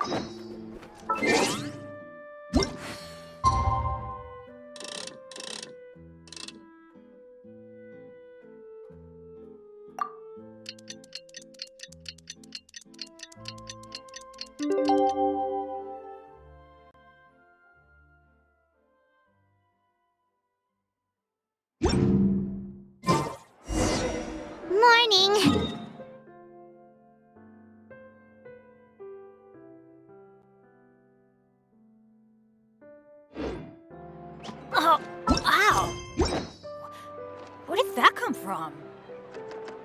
Morning. Oh, wow! Where did that come from?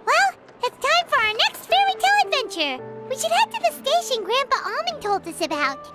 Well, it's time for our next fairy tale adventure. We should head to the station Grandpa Almond told us about.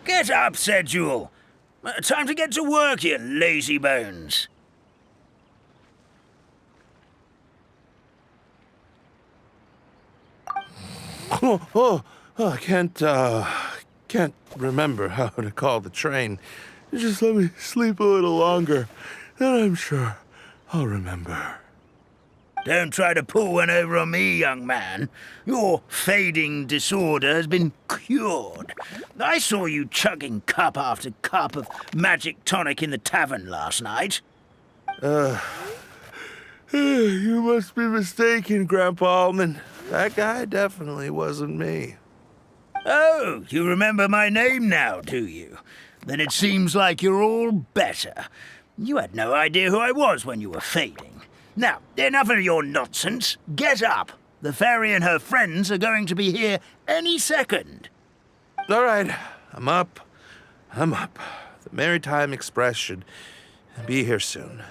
Get up, said Jewel. Time to get to work, you lazy bones. I can't remember how to call the train. Just let me sleep a little longer, then I'm sure I'll remember. Don't try to pull one over on me, young man. Your fading disorder has been cured. I saw you chugging cup after cup of magic tonic in the tavern last night. You must be mistaken, Grandpa Almond. That guy definitely wasn't me. Oh, you remember my name now, do you? Then it seems like you're all better. You had no idea who I was when you were fading. Now, enough of your nonsense. Get up. The fairy and her friends are going to be here any second. All right, I'm up. The Maritime Express should be here soon.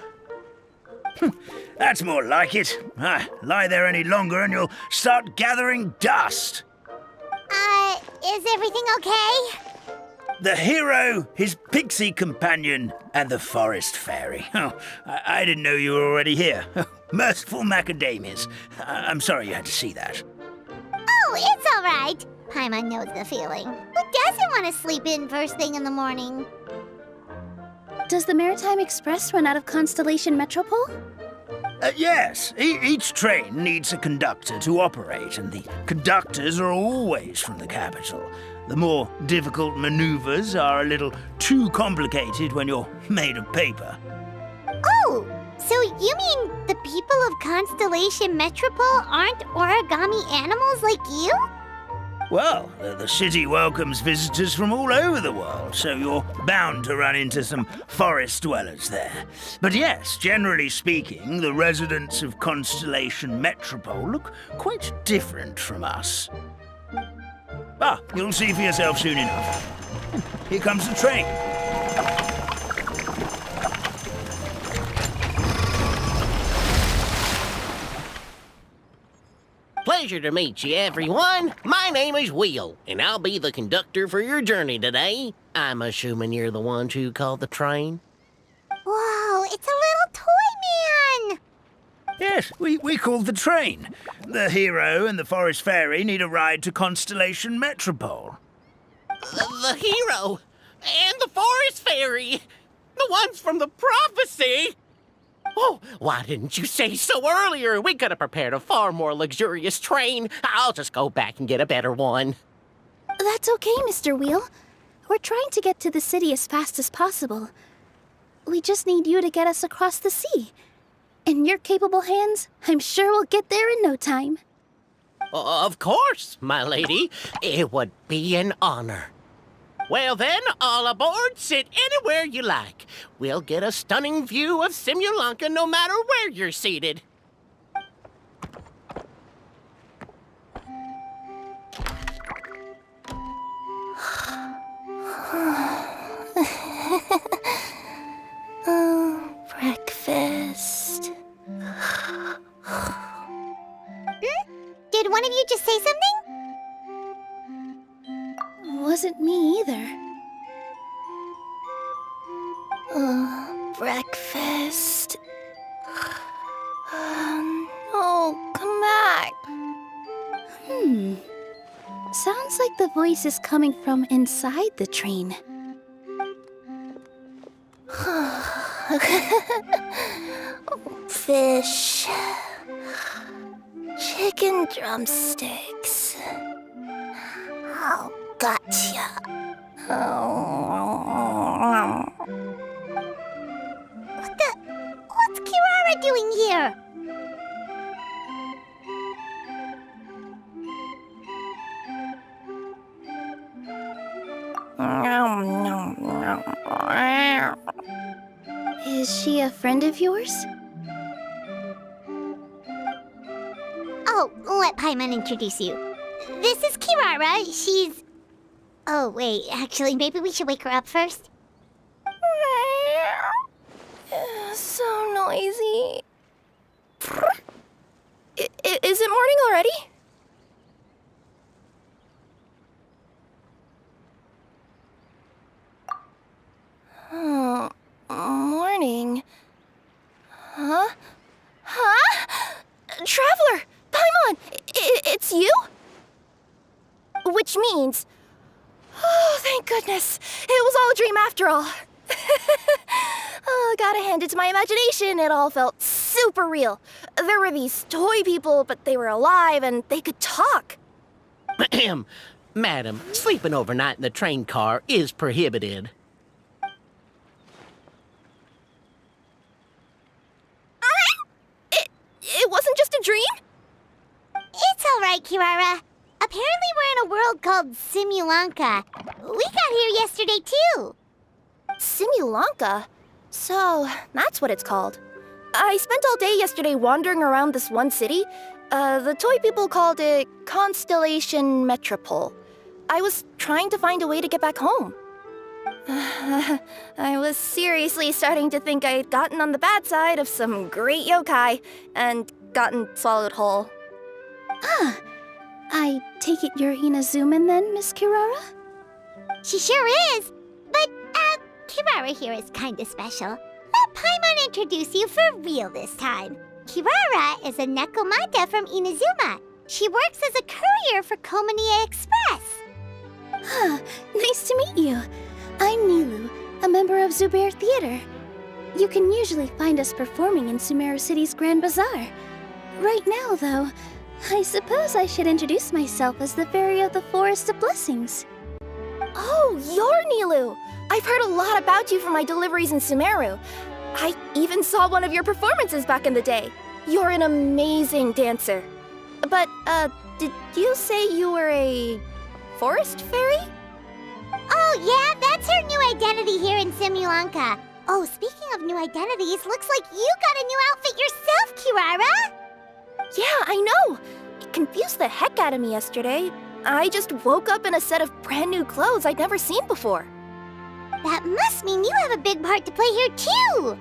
That's more like it. Lie there any longer and you'll start gathering dust. Is everything okay? The hero, his pixie companion, and the forest fairy. Oh, I didn't know you were already here. Merciful macadamias. I'm sorry you had to see that. Oh, it's all right. Paimon knows the feeling. Who doesn't want to sleep in first thing in the morning? Does the Maritime Express run out of Constellation Metropole? Yes, each train needs a conductor to operate, and the conductors are always from the capital. The more difficult maneuvers are a little too complicated when you're made of paper. Oh, so you mean the people of Constellation Metropole aren't origami animals like you? Well, the city welcomes visitors from all over the world, so you're bound to run into some forest dwellers there. But yes, generally speaking, the residents of Constellation Metropole look quite different from us. Ah, you'll see for yourself soon enough. Here comes the train. Pleasure to meet you, everyone. My name is Will, and I'll be the conductor for your journey today. I'm assuming you're the ones who called the train? Whoa, it's a little toy man! Yes, we called the train. The hero and the forest fairy need a ride to Constellation Metropole. The hero and the forest fairy, the ones from the prophecy. Oh, why didn't you say so earlier? We could have prepared a far more luxurious train. I'll just go back and get a better one. That's okay, Mr. Wheel. We're trying to get to the city as fast as possible. We just need you to get us across the sea. In your capable hands, I'm sure we'll get there in no time. Of course, my lady. It would be an honor. Well then, all aboard, sit anywhere you like. We'll get a stunning view of Simulanka no matter where you're seated. Breakfast. Did one of you just say something? Wasn't me either. Breakfast. Oh, come back. Sounds like the voice is coming from inside the train. Fish. Chicken drumsticks. Oh, gotcha. What's Kirara doing here? Is she a friend of yours? Oh, let Paimon introduce you. This is Kirara. She's... Oh, wait. Actually, maybe we should wake her up first. So noisy. Is it morning already? Oh, morning. Huh? Traveler! Paimon! It's you? Which means... Oh, thank goodness. It was all a dream after all. Oh, gotta hand it to my imagination. It all felt super real. There were these toy people, but they were alive and they could talk. Ahem. Madam, sleeping overnight in the train car is prohibited. It wasn't just a dream? It's all right, Kirara. Apparently we're in a world called Simulanka. We got here yesterday, too. Simulanka? So, that's what it's called. I spent all day yesterday wandering around this one city. The toy people called it Constellation Metropole. I was trying to find a way to get back home. I was seriously starting to think I'd gotten on the bad side of some great yokai and gotten swallowed whole. Ah, I take it you're Inazuman then, Miss Kirara? She sure is. But, Kirara here is kinda special. Let Paimon introduce you for real this time. Kirara is a Nekomata from Inazuma. She works as a courier for Komanie Express. Nice to meet you. I'm Nilu, a member of Zubair Theater. You can usually find us performing in Sumeru City's Grand Bazaar. Right now, though, I suppose I should introduce myself as the Fairy of the Forest of Blessings. Oh, you're Nilu! I've heard a lot about you from my deliveries in Sumeru. I even saw one of your performances back in the day. You're an amazing dancer. But, did you say you were a forest fairy? Oh, yeah, that's her new identity here in Simulanka. Oh, speaking of new identities, looks like you got a new outfit yourself, Kirara! Yeah, I know. It confused the heck out of me yesterday. I just woke up in a set of brand new clothes I'd never seen before. That must mean you have a big part to play here, too!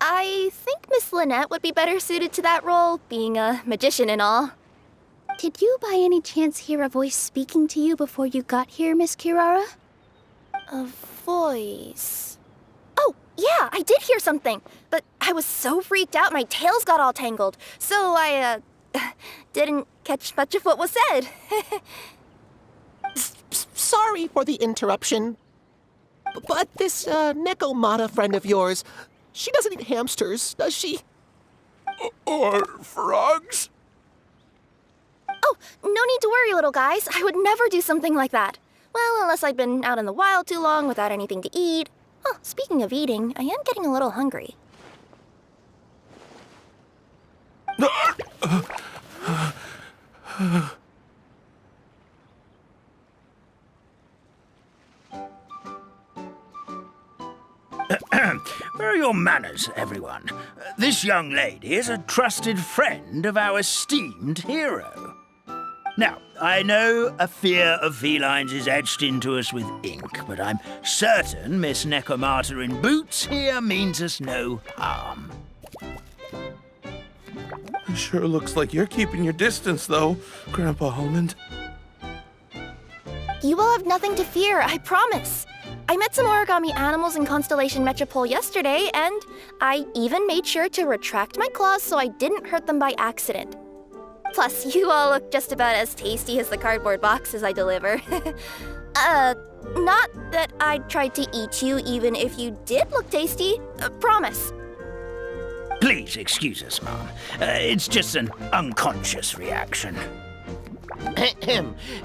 I think Miss Lynette would be better suited to that role, being a magician and all. Did you by any chance hear a voice speaking to you before you got here, Miss Kirara? A voice... Oh, yeah, I did hear something, but I was so freaked out my tails got all tangled, so I, didn't catch much of what was said. Sorry for the interruption. But this, Nekomata friend of yours, she doesn't eat hamsters, does she? Or frogs? Oh, no need to worry, little guys. I would never do something like that. Well, unless I'd been out in the wild too long without anything to eat. Oh, speaking of eating, I am getting a little hungry. Where are your manners, everyone? This young lady is a trusted friend of our esteemed hero. Now, I know a fear of felines is etched into us with ink, but I'm certain Miss Nekomata in boots here means us no harm. It sure looks like you're keeping your distance, though, Grandpa Almond. You all have nothing to fear, I promise. I met some origami animals in Constellation Metropole yesterday, and I even made sure to retract my claws so I didn't hurt them by accident. Plus, you all look just about as tasty as the cardboard boxes I deliver. Not that I'd try to eat you even if you did look tasty. Promise. Please excuse us, Mom. It's just an unconscious reaction.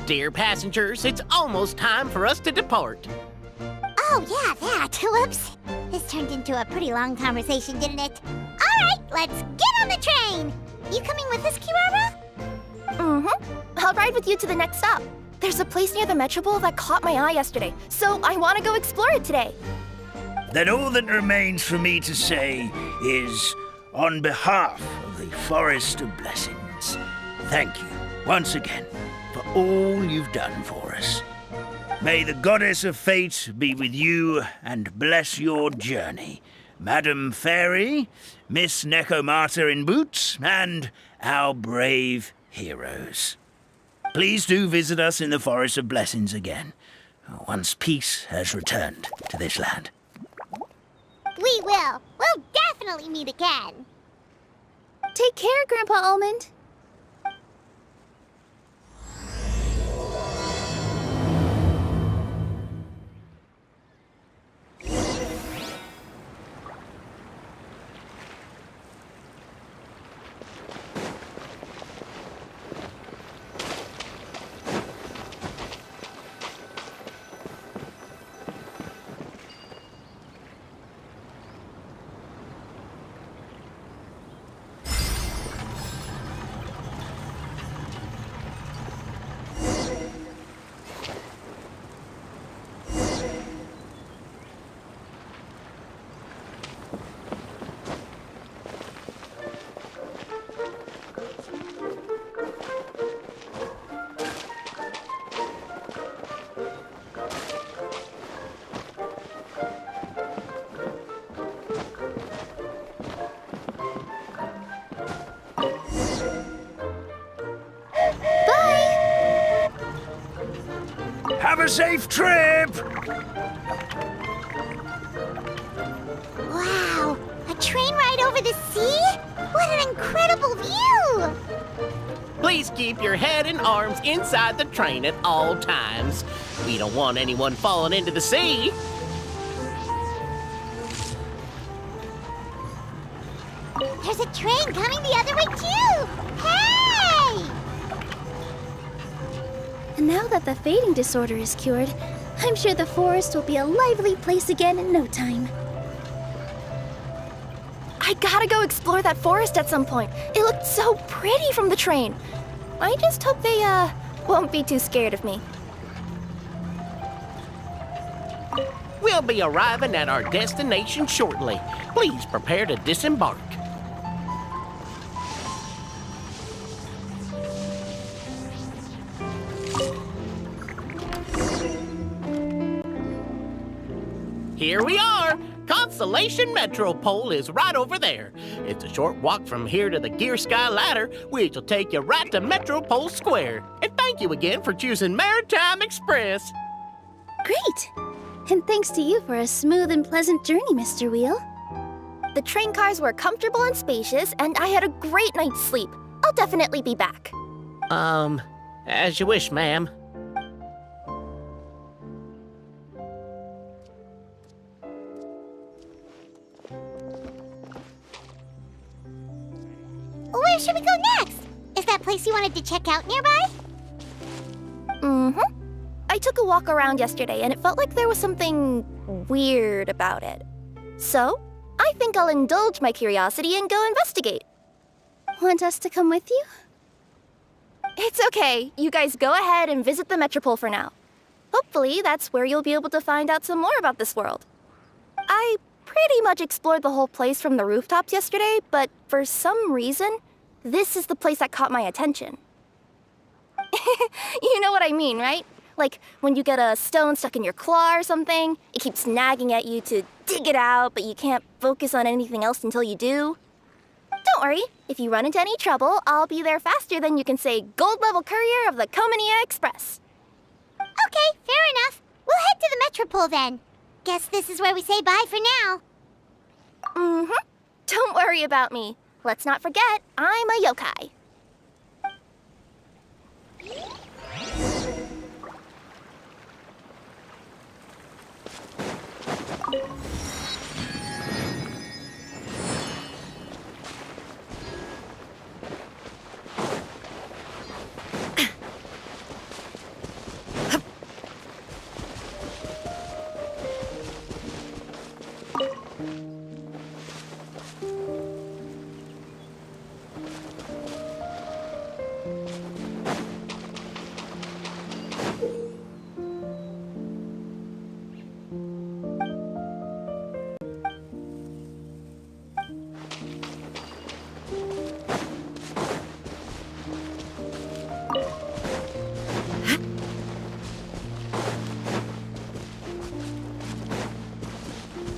Dear passengers, it's almost time for us to depart. Oh, yeah, that. Whoops. This turned into a pretty long conversation, didn't it? All right, let's get on the train. You coming with us, Kirara? Mm-hmm. I'll ride with you to the next stop. There's a place near the Metropole that caught my eye yesterday, so I want to go explore it today. Then all that remains for me to say is, on behalf of the Forest of Blessings, thank you once again for all you've done for us. May the goddess of fate be with you and bless your journey, Madam Fairy, Miss Nekomata in boots, and our brave heroes. Please do visit us in the Forest of Blessings again, once peace has returned to this land. We will. We'll definitely meet again. Take care, Grandpa Almond. Have a safe trip! Wow, a train ride over the sea? What an incredible view! Please keep your head and arms inside the train at all times. We don't want anyone falling into the sea. There's a train coming the other way, too! Hey! And now that the fading disorder is cured, I'm sure the forest will be a lively place again in no time. I gotta go explore that forest at some point. It looked so pretty from the train. I just hope they, won't be too scared of me. We'll be arriving at our destination shortly. Please prepare to disembark. Here we are! Constellation Metropole is right over there. It's a short walk from here to the Gear Sky Ladder, which will take you right to Metropole Square. And thank you again for choosing Maritime Express. Great! And thanks to you for a smooth and pleasant journey, Mr. Wheel. The train cars were comfortable and spacious, and I had a great night's sleep. I'll definitely be back. As you wish, ma'am. Where should we go next? Is that place you wanted to check out nearby? Mm-hmm. I took a walk around yesterday, and it felt like there was something weird about it. So, I think I'll indulge my curiosity and go investigate. Want us to come with you? It's okay. You guys go ahead and visit the Metropole for now. Hopefully, that's where you'll be able to find out some more about this world. I pretty much explored the whole place from the rooftops yesterday, but for some reason, this is the place that caught my attention. You know what I mean, right? Like when you get a stone stuck in your claw or something, it keeps nagging at you to dig it out, but you can't focus on anything else until you do. Don't worry, if you run into any trouble, I'll be there faster than you can say gold level courier of the Comania Express. Okay, fair enough. We'll head to the Metropole then. Guess this is where we say bye for now. Mm-hmm. Don't worry about me. Let's not forget, I'm a yokai.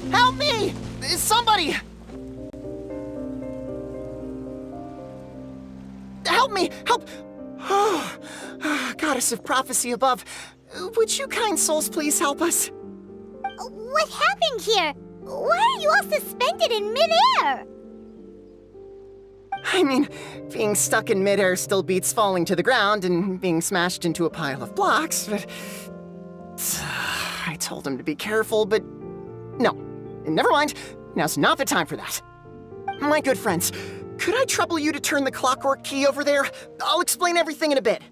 Help me! Somebody! Help me! Help! Oh, goddess of prophecy above, would you kind souls please help us? What happened here? Why are you all suspended in midair? I mean, being stuck in midair still beats falling to the ground and being smashed into a pile of blocks, but... I told him to be careful, but... No. Never mind. Now's not the time for that. My good friends, could I trouble you to turn the clockwork key over there? I'll explain everything in a bit.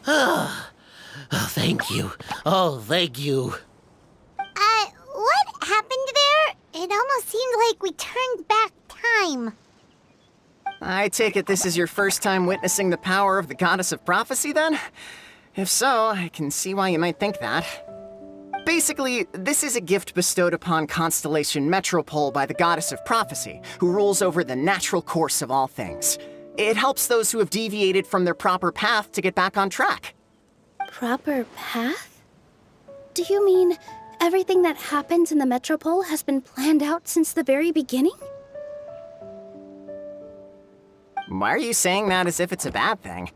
Oh, thank you. Oh, thank you. What happened there? It almost seemed like we turned back time. I take it this is your first time witnessing the power of the Goddess of Prophecy, then? If so, I can see why you might think that. Basically, this is a gift bestowed upon Constellation Metropole by the Goddess of Prophecy, who rules over the natural course of all things. It helps those who have deviated from their proper path to get back on track. Proper path? Do you mean everything that happens in the Metropole has been planned out since the very beginning? Why are you saying that as if it's a bad thing?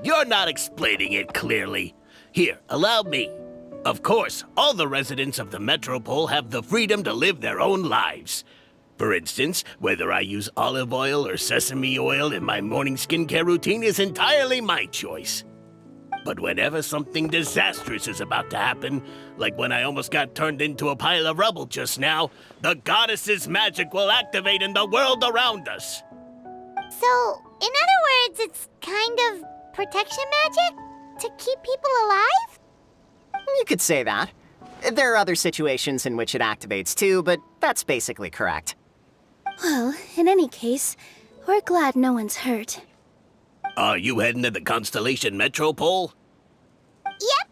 You're not explaining it clearly. Here, allow me. Of course, all the residents of the Metropole have the freedom to live their own lives. For instance, whether I use olive oil or sesame oil in my morning skincare routine is entirely my choice. But whenever something disastrous is about to happen, like when I almost got turned into a pile of rubble just now, the goddess's magic will activate in the world around us. So, in other words, it's kind of protection magic? To keep people alive? You could say that. There are other situations in which it activates too, but that's basically correct. Well, in any case, we're glad no one's hurt. Are you heading to the Constellation Metropole? Yep.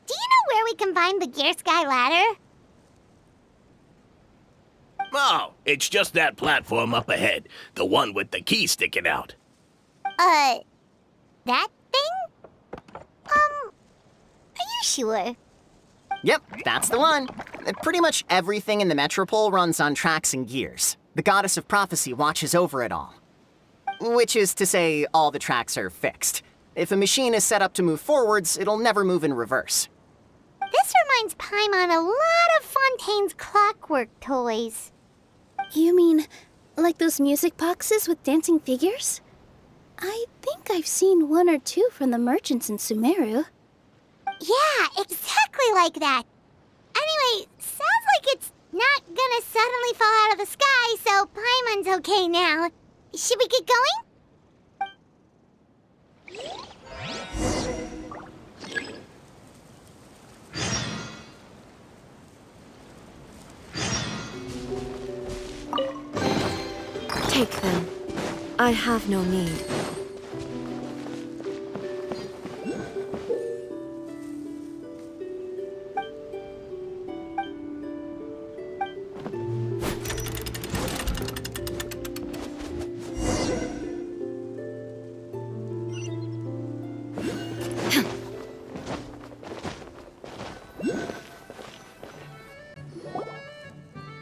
Do you know where we can find the Gear Sky ladder? Oh, it's just that platform up ahead. The one with the key sticking out. That thing? Are you sure? Yep, that's the one. Pretty much everything in the Metropole runs on tracks and gears. The Goddess of Prophecy watches over it all. Which is to say, all the tracks are fixed. If a machine is set up to move forwards, it'll never move in reverse. This reminds Paimon a lot of Fontaine's clockwork toys. You mean, like those music boxes with dancing figures? I think I've seen one or two from the merchants in Sumeru. Yeah, exactly like that. Anyway, sounds like it's not gonna suddenly fall out of the sky, so Paimon's okay now. Should we get going? Take them. I have no need.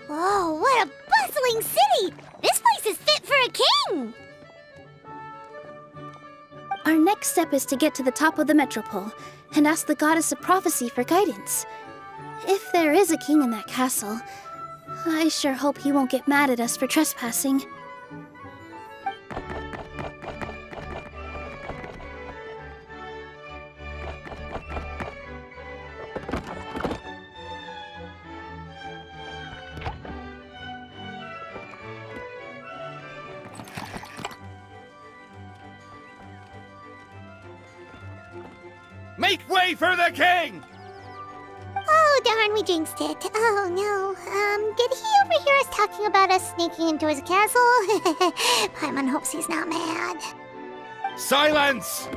Whoa, what a bustling city! This place is fit for a king! Our next step is to get to the top of the Metropole and ask the Goddess of Prophecy for guidance. If there is a king in that castle, I sure hope he won't get mad at us for trespassing. Make way for the king! Oh, darn, we jinxed it. Oh, no. Did he overhear us talking about us sneaking into his castle? Paimon hopes he's not mad. Silence!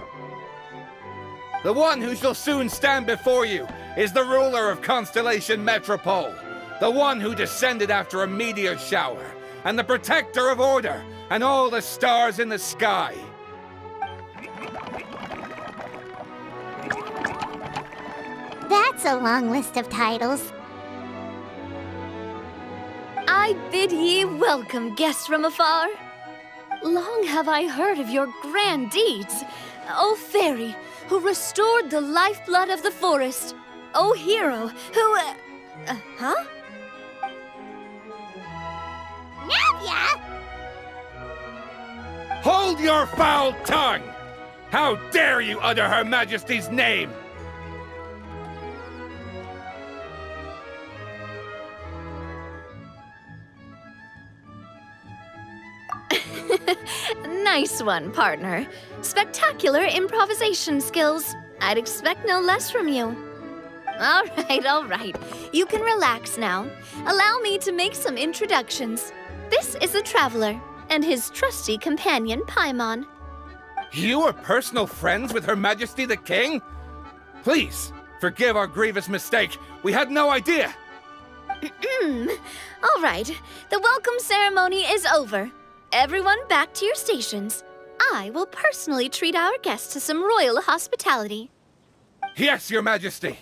The one who shall soon stand before you is the ruler of Constellation Metropole, the one who descended after a meteor shower, and the protector of order and all the stars in the sky. That's a long list of titles. I bid ye welcome, guests from afar. Long have I heard of your grand deeds. O fairy, who restored the lifeblood of the forest. O hero, who... huh? Navia! Hold your foul tongue! How dare you utter Her Majesty's name! Nice one, partner. Spectacular improvisation skills. I'd expect no less from you. All right. You can relax now. Allow me to make some introductions. This is the Traveler, and his trusty companion, Paimon. You are personal friends with Her Majesty the King? Please, forgive our grievous mistake. We had no idea. All right, the welcome ceremony is over. Everyone back to your stations. I will personally treat our guests to some royal hospitality. Yes, Your Majesty.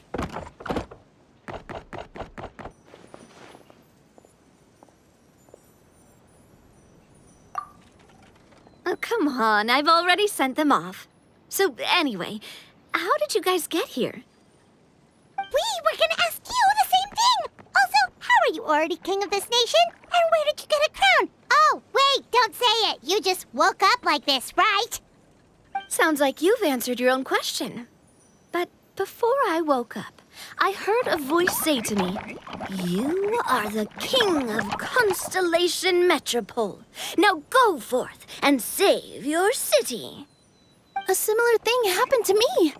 Oh, come on, I've already sent them off. So anyway, how did you guys get here? We were gonna ask you the same thing! Also, how are you already king of this nation? And where did you get a crown? Oh, wait, don't say it. You just woke up like this, right? Sounds like you've answered your own question. But before I woke up, I heard a voice say to me, "You are the king of Constellation Metropole. Now go forth and save your city." A similar thing happened to me.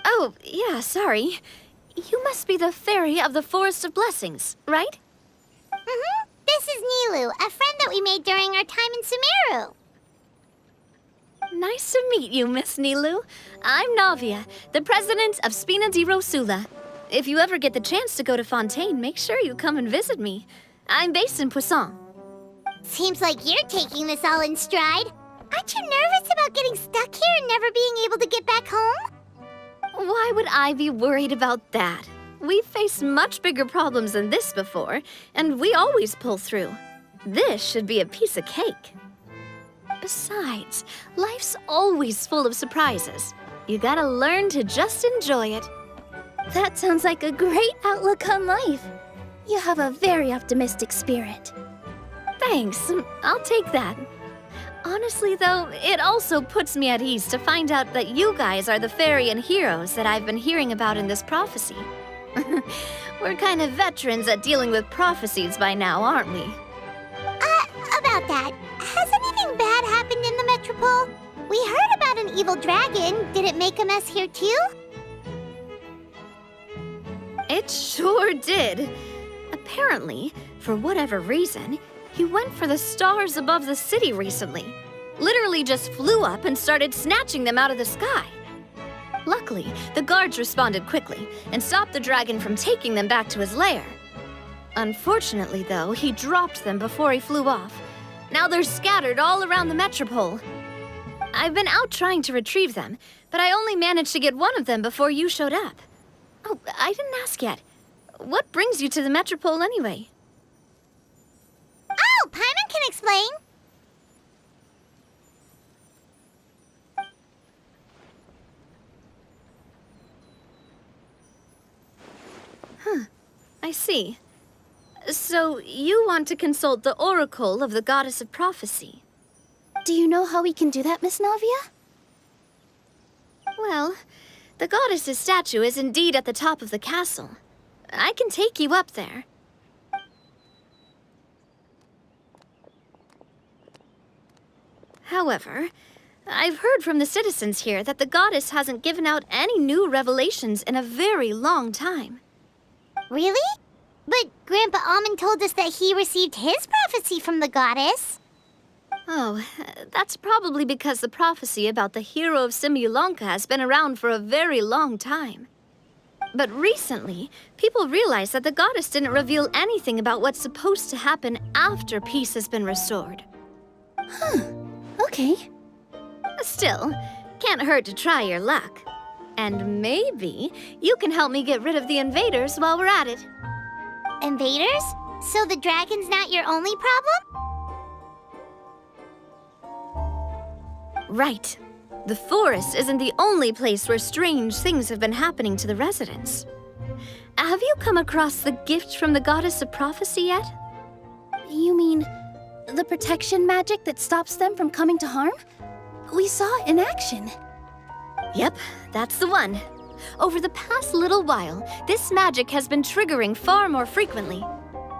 Oh, yeah, sorry. You must be the fairy of the Forest of Blessings, right? Mm-hmm. This is Nilu, a friend that we made during our time in Sumeru. Nice to meet you, Miss Nilu. I'm Navia, the president of Spina di Rosula. If you ever get the chance to go to Fontaine, make sure you come and visit me. I'm based in Poisson. Seems like you're taking this all in stride. Aren't you nervous about getting stuck here and never being able to get back home? Why would I be worried about that? We've faced much bigger problems than this before, and we always pull through. This should be a piece of cake. Besides, life's always full of surprises. You gotta learn to just enjoy it. That sounds like a great outlook on life. You have a very optimistic spirit. Thanks, I'll take that. Honestly, though, it also puts me at ease to find out that you guys are the fairy and heroes that I've been hearing about in this prophecy. We're kind of veterans at dealing with prophecies by now, aren't we? About that, has anything bad happened in the Metropole? We heard about an evil dragon. Did it make a mess here too? It sure did. Apparently, for whatever reason, he went for the stars above the city recently. Literally just flew up and started snatching them out of the sky. Luckily, the guards responded quickly and stopped the dragon from taking them back to his lair. Unfortunately, though, he dropped them before he flew off. Now they're scattered all around the Metropole. I've been out trying to retrieve them, but I only managed to get one of them before you showed up. Oh, I didn't ask yet. What brings you to the Metropole anyway? Oh, Paimon can explain. I see. So, you want to consult the oracle of the goddess of prophecy? Do you know how we can do that, Miss Navia? Well, the goddess's statue is indeed at the top of the castle. I can take you up there. However, I've heard from the citizens here that the goddess hasn't given out any new revelations in a very long time. Really? But Grandpa Almond told us that he received his prophecy from the goddess. Oh, that's probably because the prophecy about the hero of Simulanka has been around for a very long time. But recently, people realized that the goddess didn't reveal anything about what's supposed to happen after peace has been restored. Okay. Still, can't hurt to try your luck. And maybe you can help me get rid of the invaders while we're at it. Invaders? So the dragon's not your only problem? Right. The forest isn't the only place where strange things have been happening to the residents. Have you come across the gift from the goddess of prophecy yet? You mean the protection magic that stops them from coming to harm? We saw it in action. Yep, that's the one. Over the past little while, this magic has been triggering far more frequently.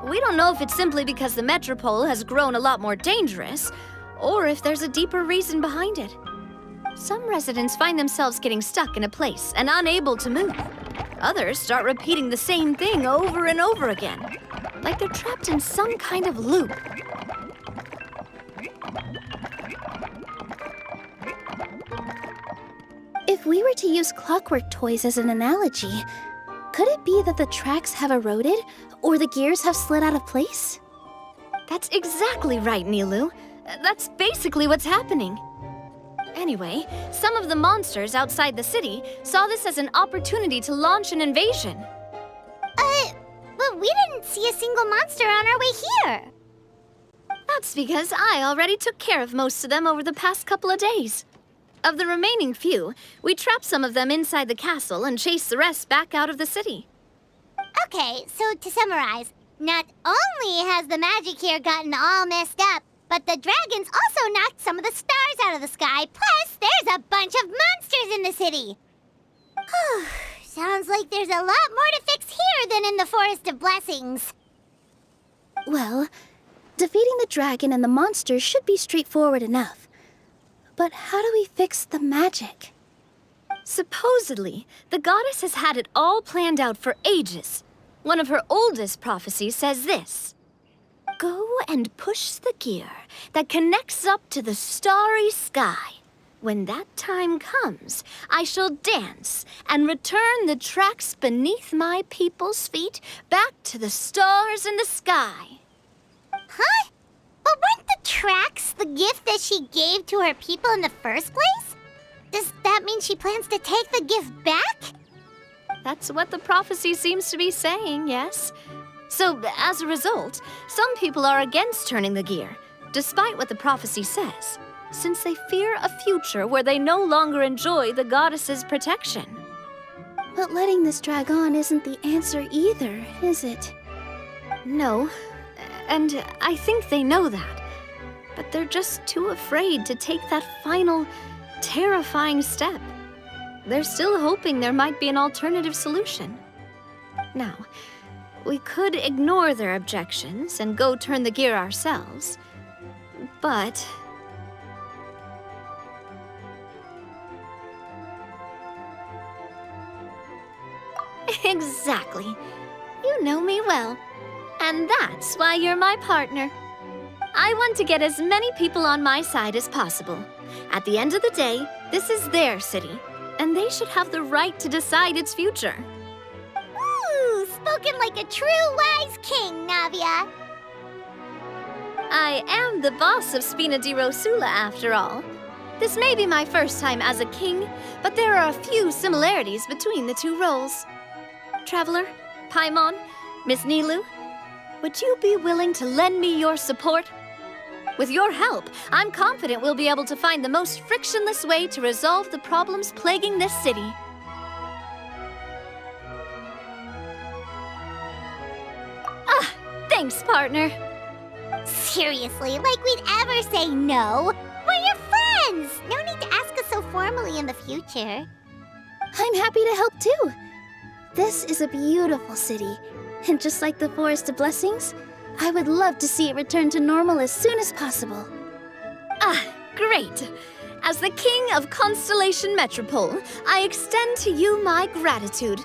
We don't know if it's simply because the Metropole has grown a lot more dangerous, or if there's a deeper reason behind it. Some residents find themselves getting stuck in a place and unable to move. Others start repeating the same thing over and over again. like they're trapped in some kind of loop. If we were to use clockwork toys as an analogy, could it be that the tracks have eroded or the gears have slid out of place? That's exactly right, Nilu. That's basically what's happening. Anyway, some of the monsters outside the city saw this as an opportunity to launch an invasion. But we didn't see a single monster on our way here. That's because I already took care of most of them over the past couple of days. Of the remaining few, we trapped some of them inside the castle and chased the rest back out of the city. Okay, so to summarize, not only has the magic here gotten all messed up, but the dragons also knocked some of the stars out of the sky, plus there's a bunch of monsters in the city. Sounds like there's a lot more to fix here than in the Forest of Blessings. Well, defeating the dragon and the monsters should be straightforward enough. But how do we fix the magic? Supposedly, the goddess has had it all planned out for ages. One of her oldest prophecies says this: "Go and push the gear that connects up to the starry sky. When that time comes, I shall dance and return the tracks beneath my people's feet back to the stars in the sky." Huh? But weren't the tracks the gift that she gave to her people in the first place? Does that mean she plans to take the gift back? That's what the prophecy seems to be saying, yes. So, as a result, some people are against turning the gear, despite what the prophecy says, since they fear a future where they no longer enjoy the goddess's protection. But letting this drag on isn't the answer either, is it? No, and I think they know that. But they're just too afraid to take that final, terrifying step. They're still hoping there might be an alternative solution. Now, we could ignore their objections and go turn the gear ourselves, but... Exactly. You know me well. And that's why you're my partner. I want to get as many people on my side as possible. At the end of the day, this is their city, and they should have the right to decide its future. Ooh, spoken like a true wise king, Navia. I am the boss of Spina di Rosula, after all. This may be my first time as a king, but there are a few similarities between the two roles. Traveler, Paimon, Miss Nilu, would you be willing to lend me your support? With your help, I'm confident we'll be able to find the most frictionless way to resolve the problems plaguing this city. Ah, thanks, partner. Seriously, like we'd ever say no. We're your friends. No need to ask us so formally in the future. I'm happy to help too. This is a beautiful city, and just like the Forest of Blessings, I would love to see it return to normal as soon as possible. Ah, great. As the king of Constellation Metropole, I extend to you my gratitude.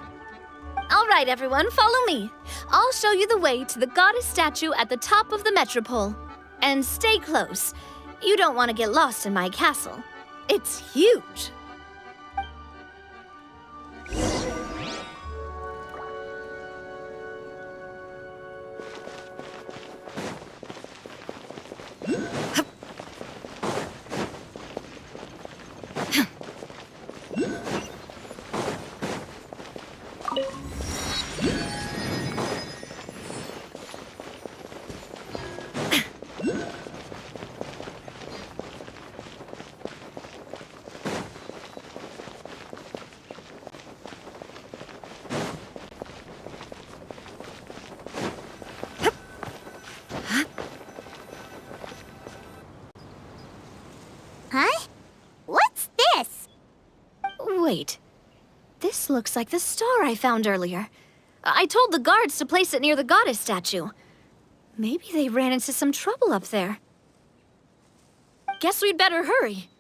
All right, everyone, follow me. I'll show you the way to the goddess statue at the top of the Metropole. And stay close. You don't want to get lost in my castle. It's huge. Huh? What's this? Wait. This looks like the star I found earlier. I told the guards to place it near the goddess statue. Maybe they ran into some trouble up there. Guess we'd better hurry.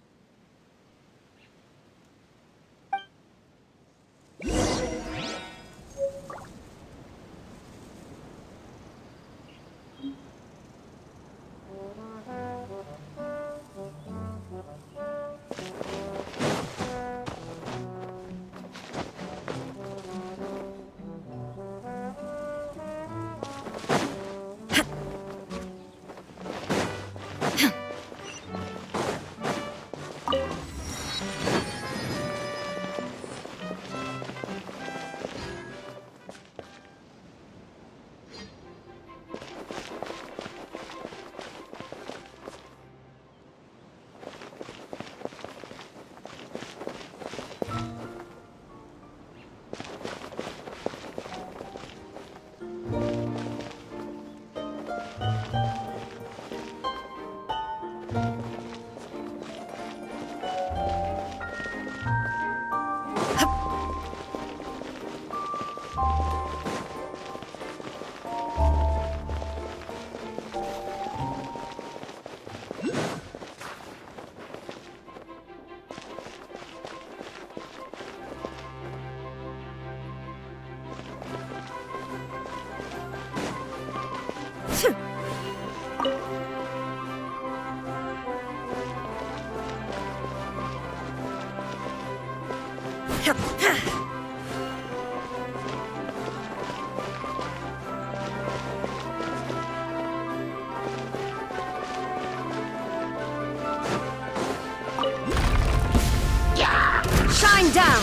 Shine down!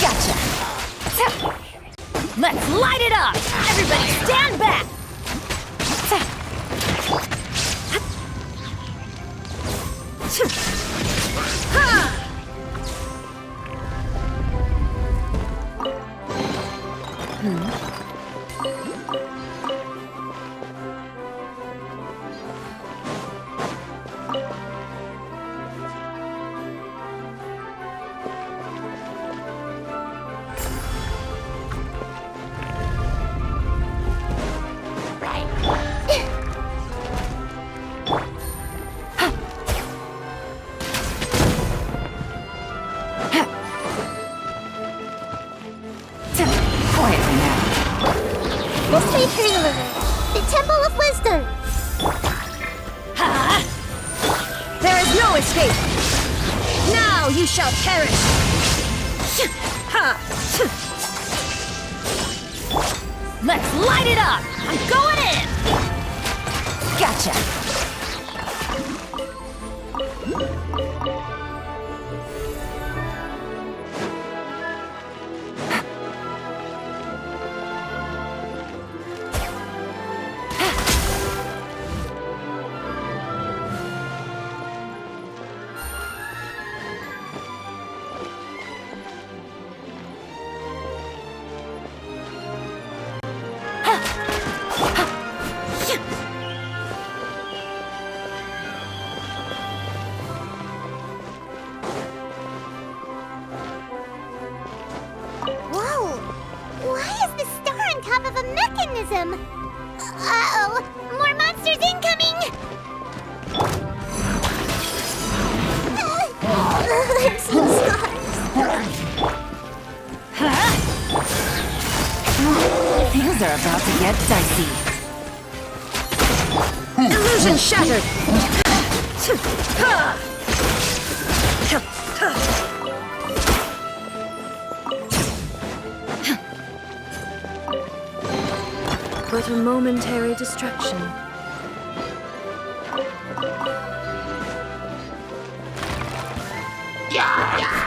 Gotcha! Let's light it up! Everybody stand back! Mystery Trailer, the Temple of Wisdom. There is no escape! Now you shall perish! Let's light it up! I'm going in! Gotcha! Whoa! Why is the star on top of a mechanism? Uh-oh! More monsters incoming! I'm so stars. Things are about to get dicey. Illusion shattered! But a momentary distraction.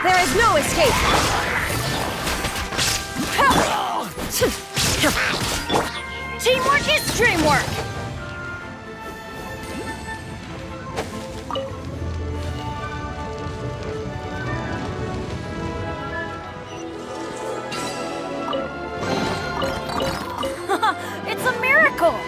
There is no escape! Teamwork is dreamwork! It's a miracle!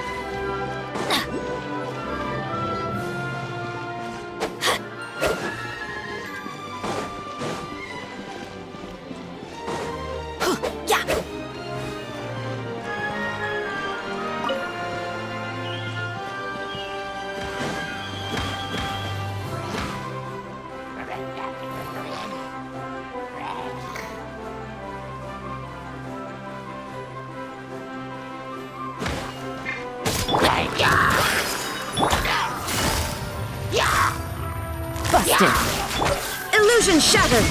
Busted! Illusion shattered!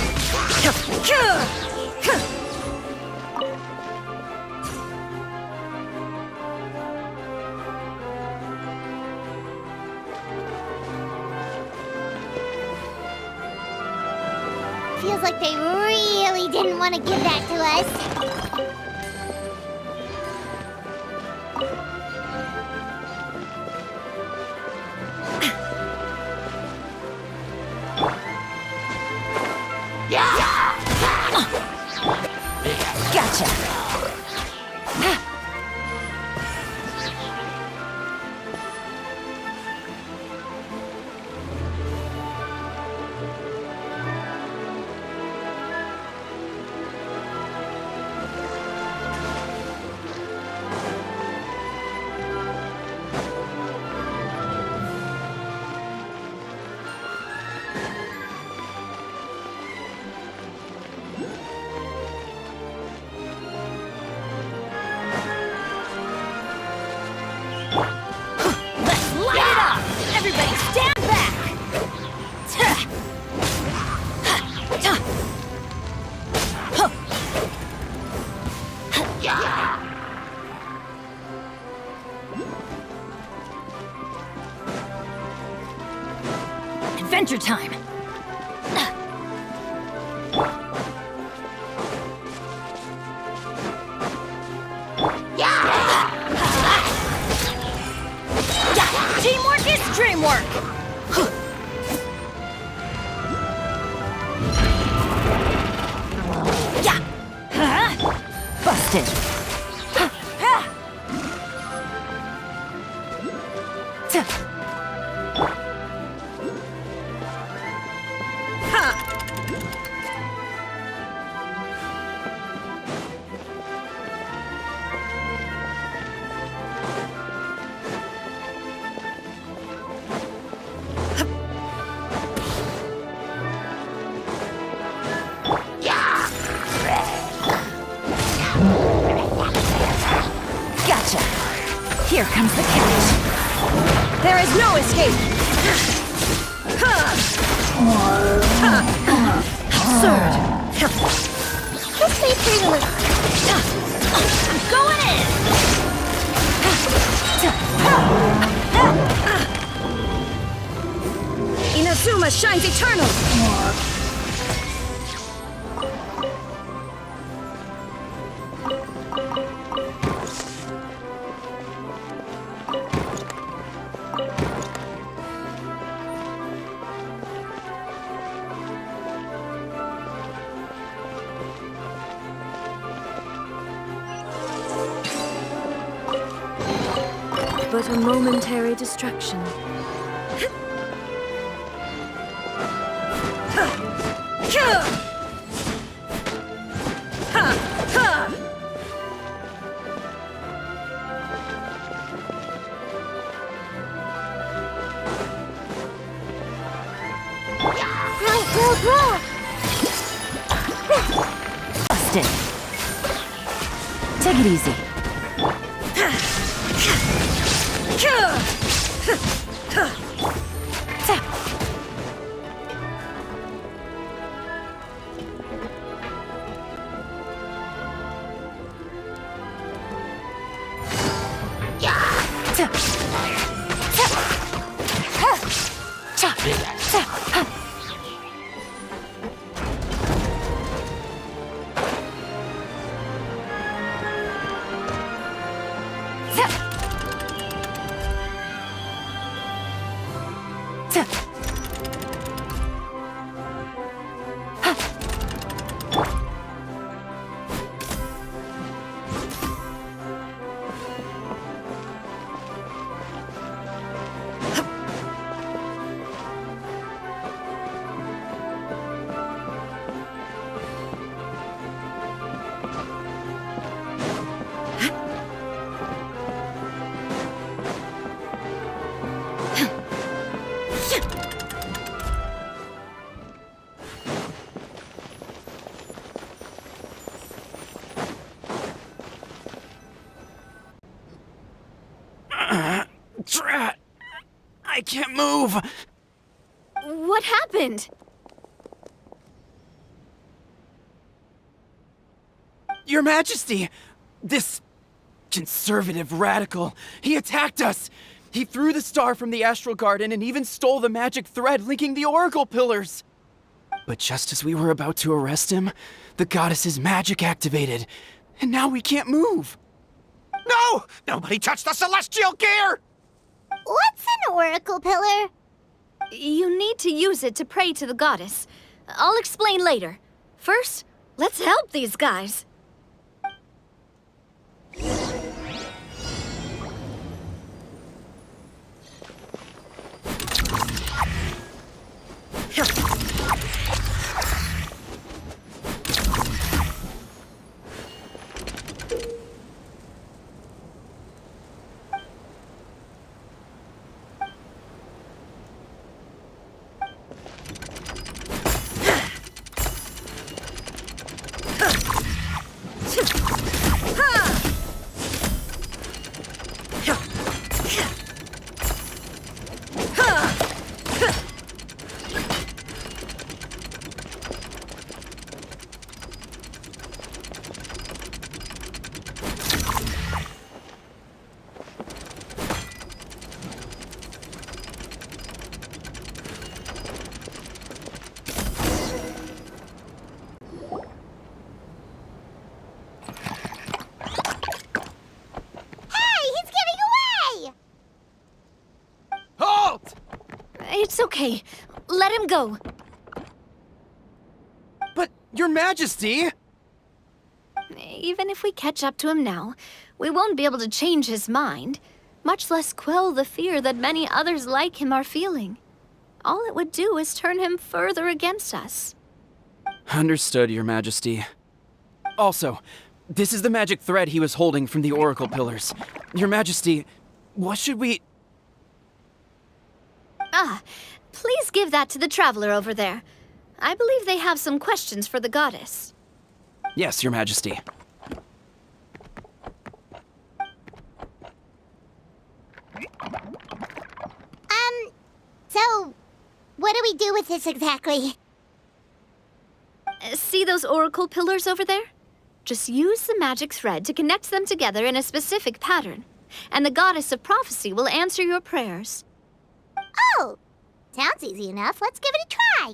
Feels like they really didn't want to give that to us. Gotcha! adventure time! Teamwork is dreamwork! Busted! Gotcha! Here comes the catch! There is no escape! Absurd! This way, Turtle. I'm going in! Inazuma shines eternal! But a momentary distraction. Busted. Take it easy. Drat! I can't move! What happened? Your Majesty! This conservative radical, he attacked us! He threw the star from the Astral Garden and even stole the magic thread linking the Oracle Pillars! But just as we were about to arrest him, the goddess's magic activated, and now we can't move! No! Nobody touched the celestial gear! What's an oracle pillar? You need to use it to pray to the goddess. I'll explain later. First, let's help these guys. Okay, let him go. But, Your Majesty! Even if we catch up to him now, we won't be able to change his mind, much less quell the fear that many others like him are feeling. All it would do is turn him further against us. Understood, Your Majesty. Also, this is the magic thread he was holding from the Oracle Pillars. Your Majesty, what should we... Please give that to the traveler over there. I believe they have some questions for the goddess. Yes, Your Majesty. So, what do we do with this exactly? See those oracle pillars over there? Just use the magic thread to connect them together in a specific pattern, and the goddess of prophecy will answer your prayers. Oh, sounds easy enough. Let's give it a try.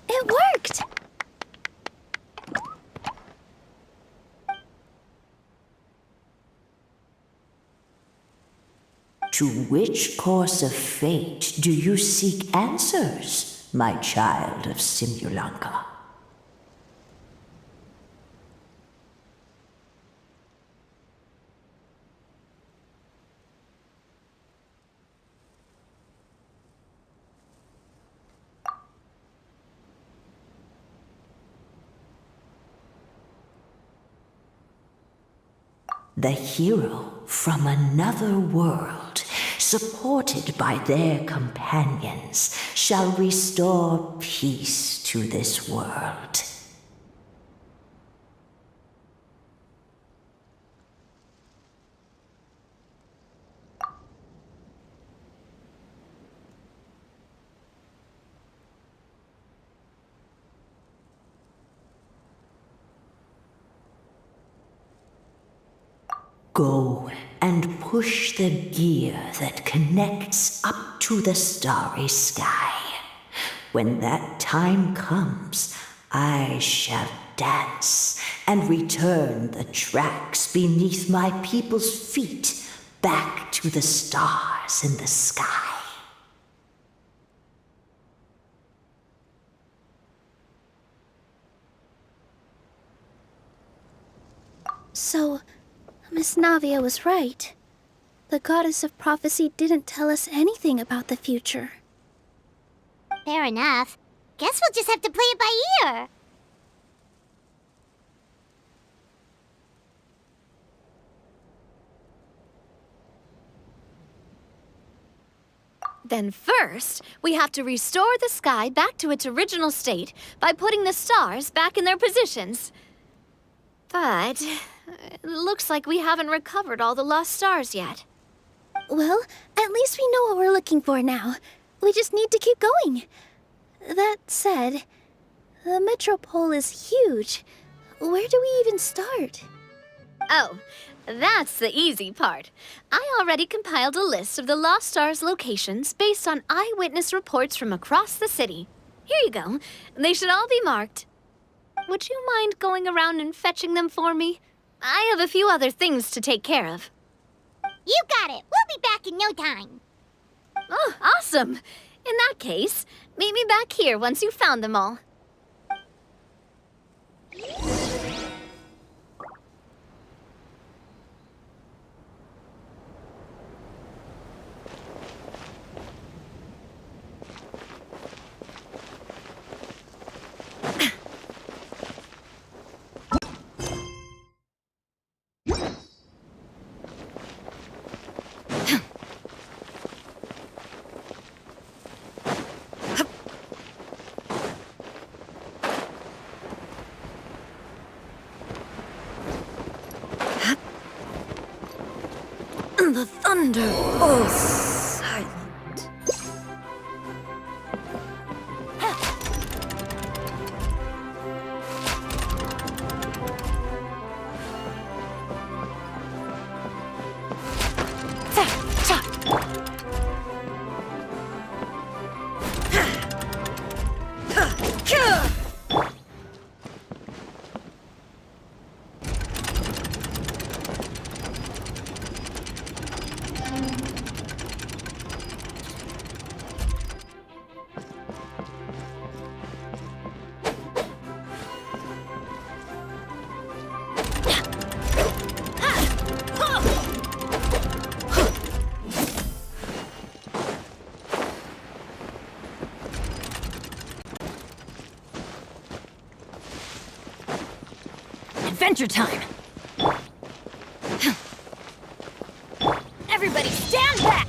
It worked! To which course of fate do you seek answers, my child of Simulanka? The hero from another world, supported by their companions, shall restore peace to this world. Go and push the gear that connects up to the starry sky. When that time comes, I shall dance and return the tracks beneath my people's feet back to the stars in the sky. So, Miss Navia was right. The goddess of prophecy didn't tell us anything about the future. Fair enough. Guess we'll just have to play it by ear. Then first, we have to restore the sky back to its original state by putting the stars back in their positions. But it looks like we haven't recovered all the lost stars yet. Well, at least we know what we're looking for now. We just need to keep going. That said, the Metropole is huge. Where do we even start? Oh, that's the easy part. I already compiled a list of the lost stars' locations based on eyewitness reports from across the city. Here you go. They should all be marked. Would you mind going around and fetching them for me? I have a few other things to take care of. You got it. We'll be back in no time. Oh, awesome. In that case, meet me back here once you've found them all. the thunder falls silent. Adventure time! Everybody stand back!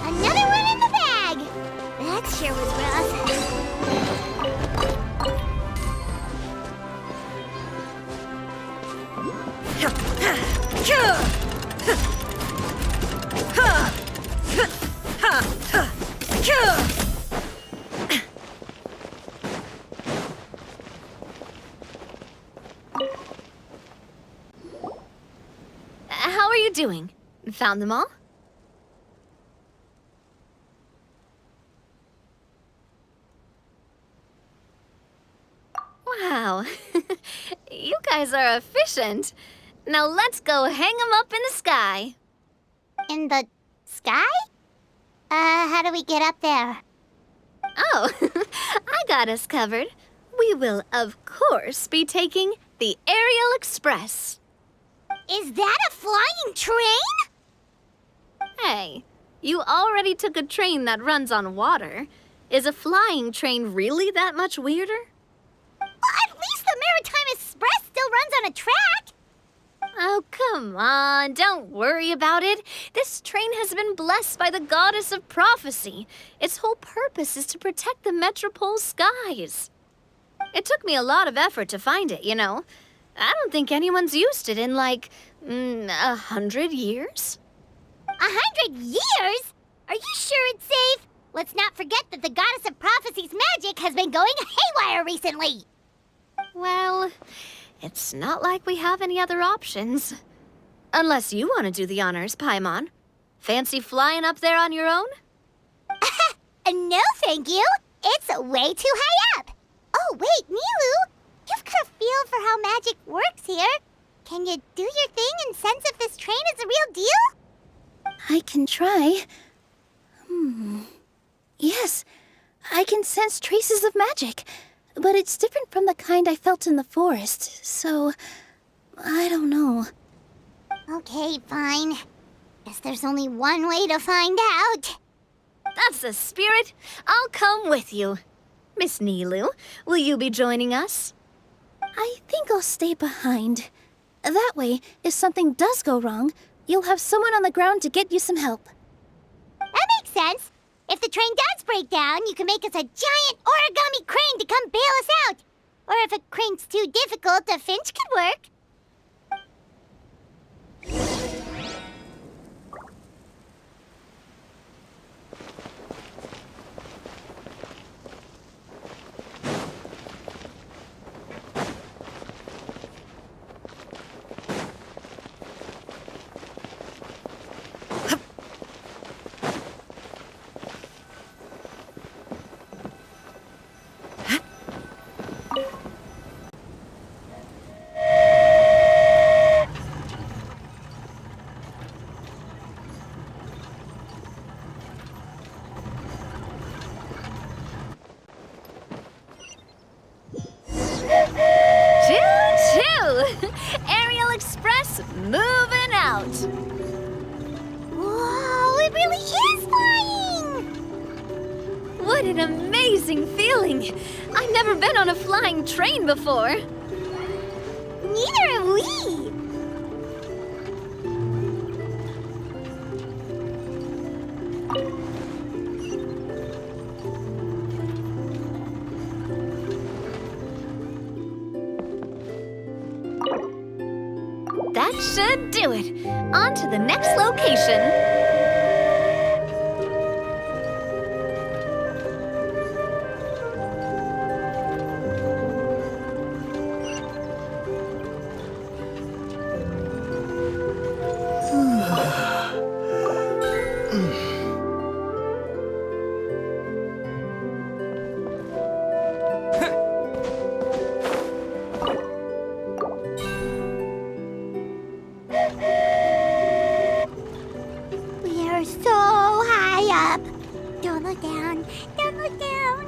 Another one in the bag! That sure was rough. How are you doing? Found them all? Wow, you guys are efficient. Now let's go hang them up in the sky. In the sky? How do we get up there? Oh, I got us covered. We will, of course, be taking the Aerial Express. Is that a flying train? Hey, you already took a train that runs on water. Is a flying train really that much weirder? Well, at least the Maritime Express still runs on a track. Oh, come on, don't worry about it. This train has been blessed by the goddess of prophecy. Its whole purpose is to protect the Metropole skies. It took me a lot of effort to find it, you know. I don't think anyone's used it in, like, 100 years? 100 years? Are you sure it's safe? Let's not forget that the goddess of prophecy's magic has been going haywire recently. Well, it's not like we have any other options. Unless you want to do the honors, Paimon. Fancy flying up there on your own? No, thank you. It's way too high up. Oh, wait, Nilu. You've got a feel for how magic works here. Can you do your thing and sense if this train is the real deal? I can try. Yes, I can sense traces of magic, but it's different from the kind I felt in the forest, so I don't know. Okay, fine. Guess there's only one way to find out. That's the spirit. I'll come with you. Miss Nilu, will you be joining us? I think I'll stay behind. That way, if something does go wrong, you'll have someone on the ground to get you some help. That makes sense. If the train does break down, you can make us a giant origami crane to come bail us out. Or if a crane's too difficult, a finch could work. Choo-choo! Aerial Express moving out. Whoa, it really is flying! What an amazing feeling! I've never been on a flying train before. Neither have we. That should do it. On to the next location. We are so high up. Don't look down. Don't look down.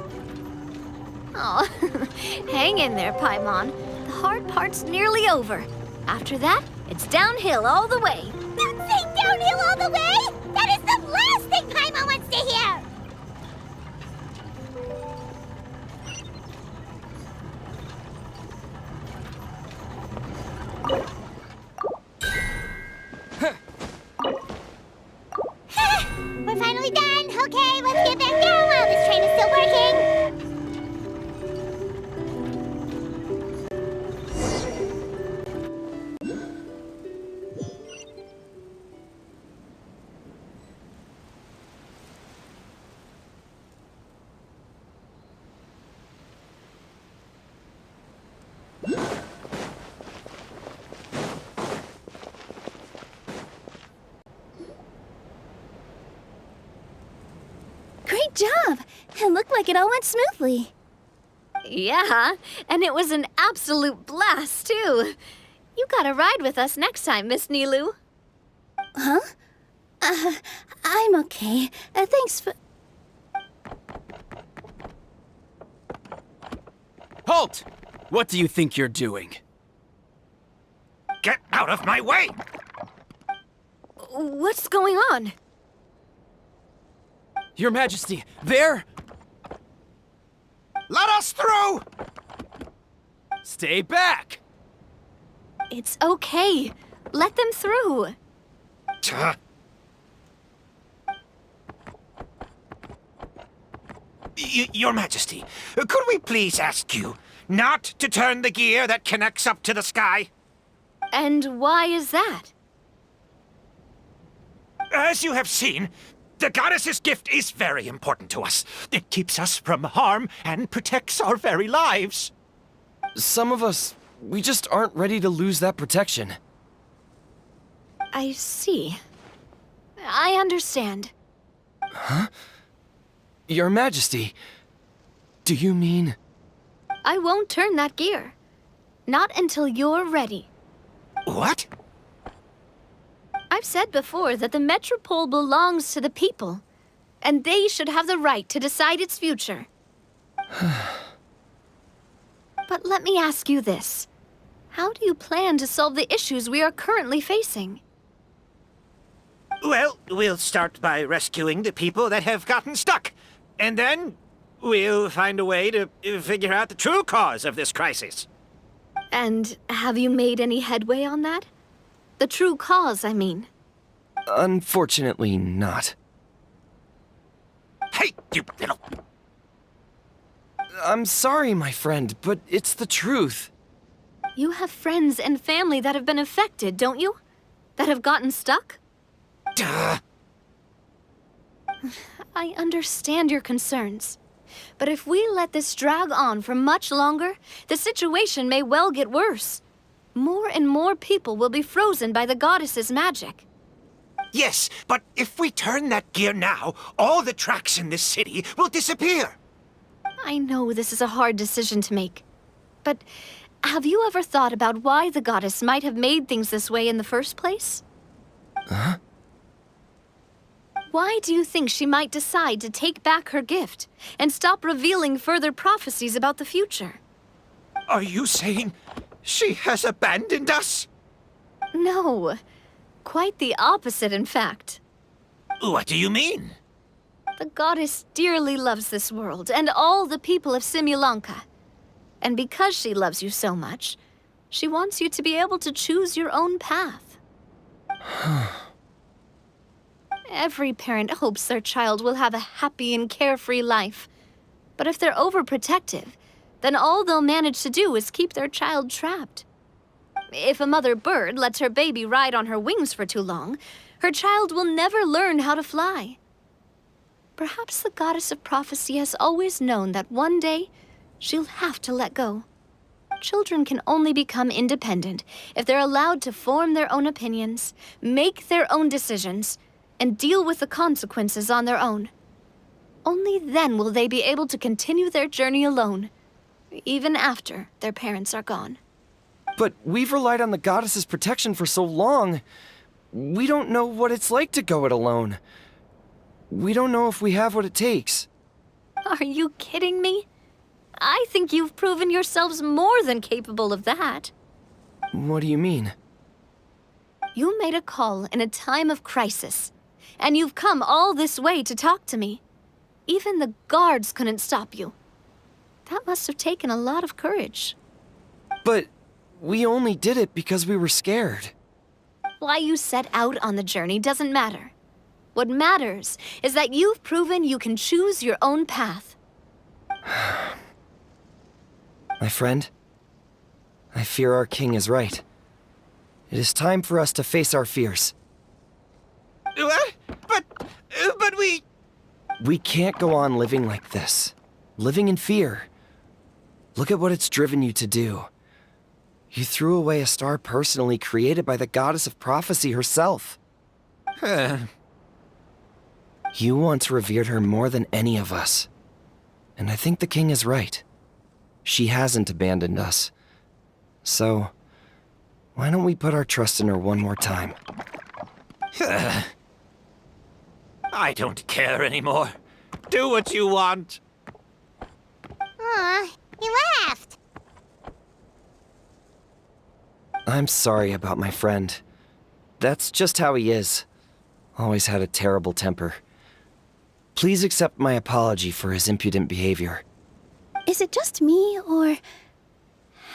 Oh, hang in there, Paimon. The hard part's nearly over. After that, it's downhill all the way. Don't say downhill all the way. That is the last thing Paimon wants to hear. We're finally done. Okay, let's get back down while this train is still working. Great job! It looked like it all went smoothly. Yeah, and it was an absolute blast, too. You gotta ride with us next time, Miss Nilu. Huh? I'm okay. Thanks for... Halt! What do you think you're doing? Get out of my way! What's going on? Your Majesty, there! Let us through! Stay back! It's okay. Let them through. Tuh. Your Majesty, could we please ask you not to turn the gear that connects up to the sky? And why is that? As you have seen, the goddess's gift is very important to us. It keeps us from harm and protects our very lives. Some of us, we just aren't ready to lose that protection. I see. I understand. Your Majesty, do you mean... I won't turn that gear. Not until you're ready. What? I've said before that the Metropole belongs to the people, and they should have the right to decide its future. But let me ask you this. How do you plan to solve the issues we are currently facing? Well, we'll start by rescuing the people that have gotten stuck. And then we'll find a way to figure out the true cause of this crisis. And have you made any headway on that? The true cause, I mean. Unfortunately not. Hey, you little... I'm sorry, my friend, but it's the truth. You have friends and family that have been affected, don't you? That have gotten stuck? Duh. I understand your concerns. But if we let this drag on for much longer, the situation may well get worse. More and more people will be frozen by the goddess's magic. Yes, but if we turn that gear now, all the tracks in this city will disappear. I know this is a hard decision to make. But have you ever thought about why the goddess might have made things this way in the first place? Huh? Why do you think she might decide to take back her gift and stop revealing further prophecies about the future? Are you saying she has abandoned us? No. Quite the opposite, in fact. What do you mean? The goddess dearly loves this world and all the people of Simulanka. And because she loves you so much, she wants you to be able to choose your own path. Every parent hopes their child will have a happy and carefree life. But if they're overprotective, then all they'll manage to do is keep their child trapped. If a mother bird lets her baby ride on her wings for too long, her child will never learn how to fly. Perhaps the goddess of prophecy has always known that one day she'll have to let go. Children can only become independent if they're allowed to form their own opinions, make their own decisions, and deal with the consequences on their own. Only then will they be able to continue their journey alone, even after their parents are gone. But we've relied on the goddess's protection for so long. We don't know what it's like to go it alone. We don't know if we have what it takes. Are you kidding me? I think you've proven yourselves more than capable of that. What do you mean? You made a call in a time of crisis, and you've come all this way to talk to me. Even the guards couldn't stop you. That must have taken a lot of courage. But we only did it because we were scared. Why you set out on the journey doesn't matter. What matters is that you've proven you can choose your own path. My friend, I fear our king is right. It is time for us to face our fears. What? But we... We can't go on living like this. Living in fear. Look at what it's driven you to do. You threw away a star personally created by the goddess of prophecy herself. You once revered her more than any of us. And I think the king is right. She hasn't abandoned us. So, why don't we put our trust in her one more time? I don't care anymore. Do what you want. Aw, he left. I'm sorry about my friend. That's just how he is. Always had a terrible temper. Please accept my apology for his impudent behavior. Is it just me, or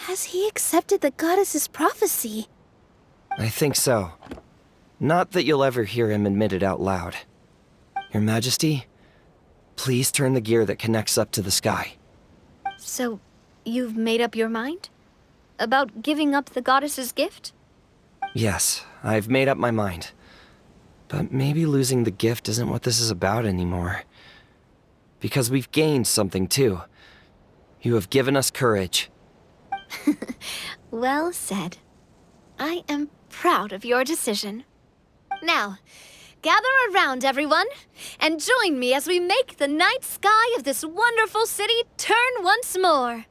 has he accepted the goddess's prophecy? I think so. Not that you'll ever hear him admit it out loud. Your Majesty, please turn the gear that connects up to the sky. So, you've made up your mind? About giving up the goddess's gift? Yes, I've made up my mind. But maybe losing the gift isn't what this is about anymore. Because we've gained something too. You have given us courage. Well said. I am proud of your decision. Now, gather around, everyone, and join me as we make the night sky of this wonderful city turn once more.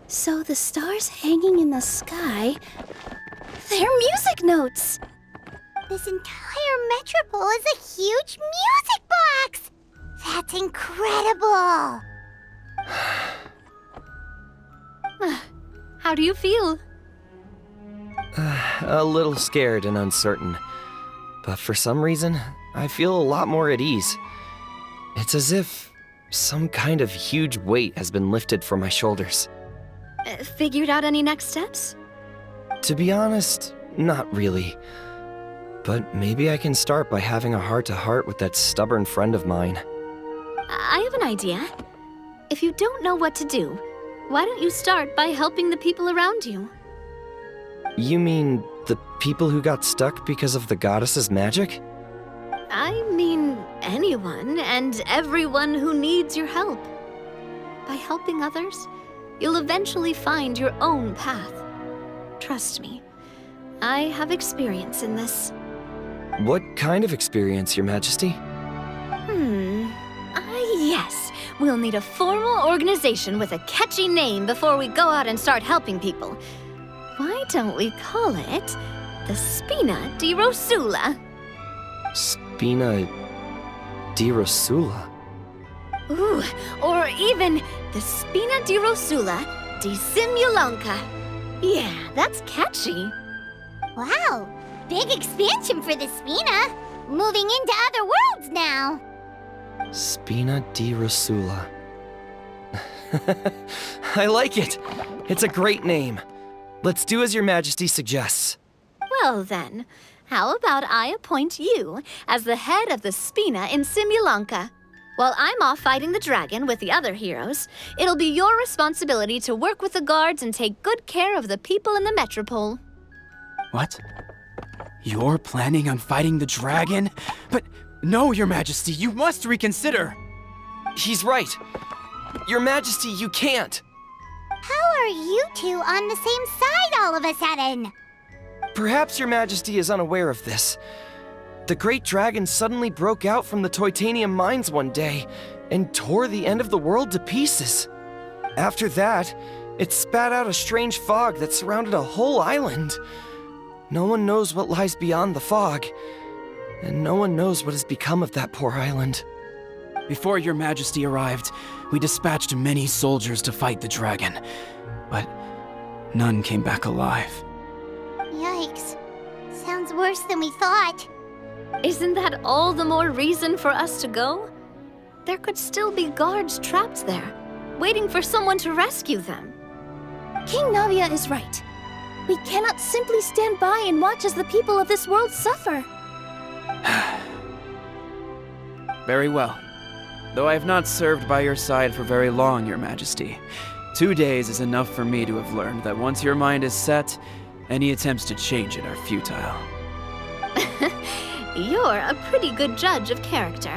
So the stars hanging in the sky, they're music notes! This entire metropole is a huge music box! That's incredible! How do you feel? A little scared and uncertain. But for some reason, I feel a lot more at ease. It's as if some kind of huge weight has been lifted from my shoulders. Figured out any next steps? To be honest, not really. But maybe I can start by having a heart-to-heart with that stubborn friend of mine. I have an idea. If you don't know what to do, why don't you start by helping the people around you? You mean the people who got stuck because of the goddess's magic? I mean anyone and everyone who needs your help. By helping others, you'll eventually find your own path. Trust me, I have experience in this. What kind of experience, Your Majesty? Yes. We'll need a formal organization with a catchy name before we go out and start helping people. Why don't we call it the Spina di Rosula? Spina di Rosula? Ooh, or even the Spina di Rosula di Simulanka. Yeah, that's catchy. Wow, big expansion for the Spina. Moving into other worlds now. Spina di Rosula. I like it. It's a great name. Let's do as Your Majesty suggests. Well then, how about I appoint you as the head of the Spina in Simulanka? While I'm off fighting the dragon with the other heroes, it'll be your responsibility to work with the guards and take good care of the people in the metropole. What? You're planning on fighting the dragon? But no, Your Majesty, you must reconsider! He's right. Your Majesty, you can't. How are you two on the same side all of a sudden? Perhaps Your Majesty is unaware of this. The great dragon suddenly broke out from the Titanium mines one day and tore the end of the world to pieces. After that, it spat out a strange fog that surrounded a whole island. No one knows what lies beyond the fog, and no one knows what has become of that poor island. Before Your Majesty arrived, we dispatched many soldiers to fight the dragon, but none came back alive. Yikes. Sounds worse than we thought. Isn't that all the more reason for us to go? There could still be guards trapped there, waiting for someone to rescue them. King Navia is right. We cannot simply stand by and watch as the people of this world suffer. Very well. Though I have not served by your side for very long, Your Majesty, 2 days is enough for me to have learned that once your mind is set, any attempts to change it are futile. You're a pretty good judge of character.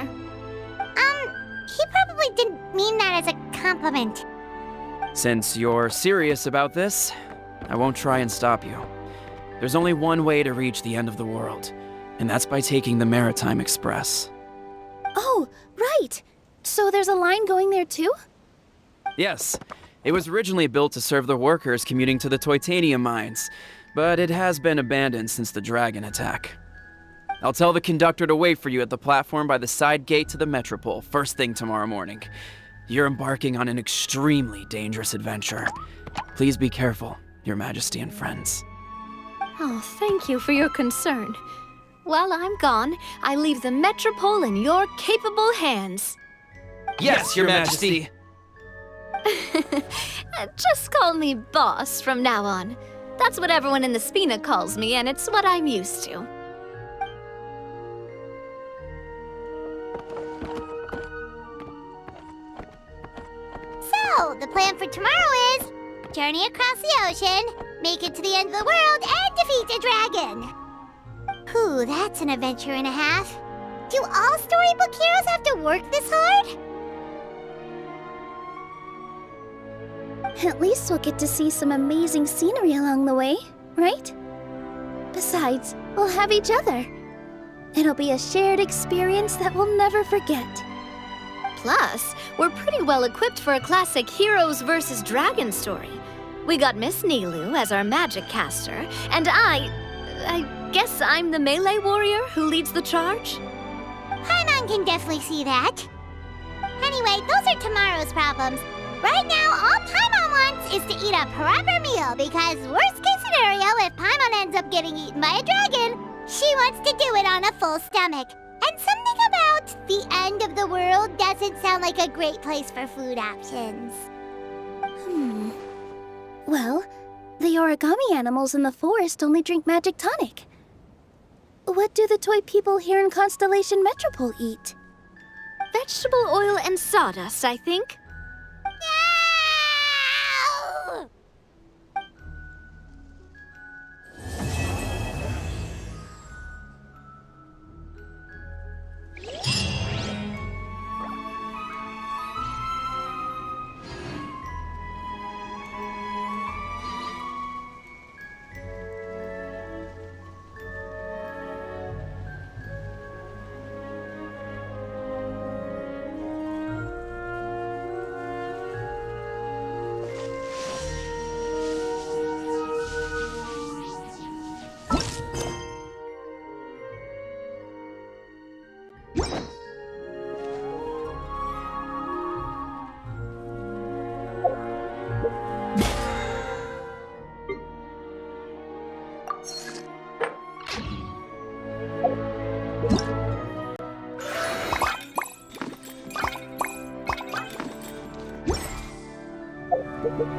He probably didn't mean that as a compliment. Since you're serious about this, I won't try and stop you. There's only one way to reach the end of the world, and that's by taking the Maritime Express. Oh, right! So there's a line going there too? Yes, it was originally built to serve the workers commuting to the Titanium mines, but it has been abandoned since the dragon attack. I'll tell the conductor to wait for you at the platform by the side gate to the Metropole first thing tomorrow morning. You're embarking on an extremely dangerous adventure. Please be careful, Your Majesty and friends. Oh, thank you for your concern. While I'm gone, I leave the Metropole in your capable hands. Yes, Your Majesty! Just call me boss from now on. That's what everyone in the Spina calls me, and it's what I'm used to. So, the plan for tomorrow is journey across the ocean, make it to the end of the world, and defeat a dragon. Whew, that's an adventure and a half. Do all storybook heroes have to work this hard? At least we'll get to see some amazing scenery along the way, right? Besides, we'll have each other. It'll be a shared experience that we'll never forget. Plus, we're pretty well equipped for a classic heroes versus dragon story. We got Miss Nilu as our magic caster, and I guess I'm the melee warrior who leads the charge? Paimon can definitely see that. Anyway, those are tomorrow's problems. Right now, all Paimon wants is to eat a proper meal because worst case scenario, if Paimon ends up getting eaten by a dragon, she wants to do it on a full stomach. And something about the end of the world doesn't sound like a great place for food options. Well, the origami animals in the forest only drink magic tonic. What do the toy people here in Constellation Metropole eat? Vegetable oil and sawdust, I think. No!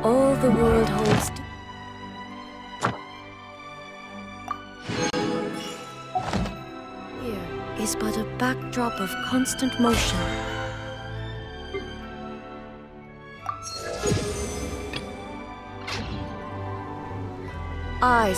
All the world holds. Here is but a backdrop of constant motion. Eyes